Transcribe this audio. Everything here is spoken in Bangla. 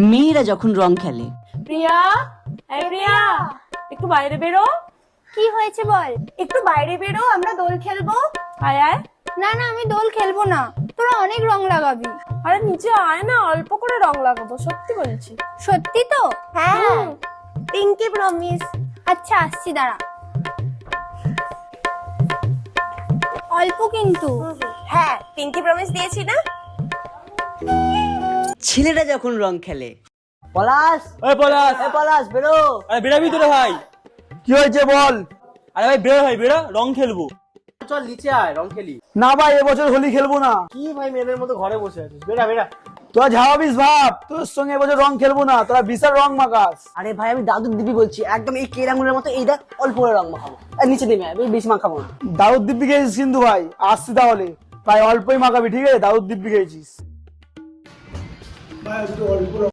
মেয়েরা যখন রং খেলে। প্রিয়া, এই প্রিয়া, একটু বাইরে বেরো। কি হয়েছে বল? একটু বাইরে বেরো, আমরা দোল খেলবো। আয় আয়। না না, আমি দোল খেলবো না, তোরা অনেক রং লাগাবি। আরে নিচে আয় না, অল্প করে রং লাগাবো, সত্যি বলছি। সত্যি তো? হ্যাঁ, পিঙ্কি প্রমিস। আচ্ছা আসছি, দাঁড়া। অল্প কিন্তু। হ্যাঁ, পিঙ্কি প্রমিস দিয়েছি না। ছেলেরা যখন রং খেলে। পলাশ, ওই পলাশ, এ পলাশ বেরো। আরে বেরাবি তো রে ভাই। কি হয়েছে বল? আরে ভাই বেরো, ভাই বেরো, রং খেলবো। চল নিচে আয়, রং খেলি। না ভাই, এবছর হোলি খেলবো না। কি ভাই মেয়েদের মতো ঘরে বসে আছিস? বেরা বেরা। তোরা ঝাড়াবিস ভাব, তোর সঙ্গে এবছর রং খেলবো না, তোরা বিশাল রং মাখাস। আরে ভাই আমি দাদুর দিবি বলছি, একদম এই কের আঙুলের মতো এই দেখ, অল্প করে রং মাখাবো। আর নিচে নেমে আয়, বেশি মাখাবো না। দাউদ দিব্যি গেছিস কিন্তু ভাই, আসছি তাহলে। ভাই অল্পই মাখাবি, ঠিক আছে? দাউদ দিব্যি গেছিস।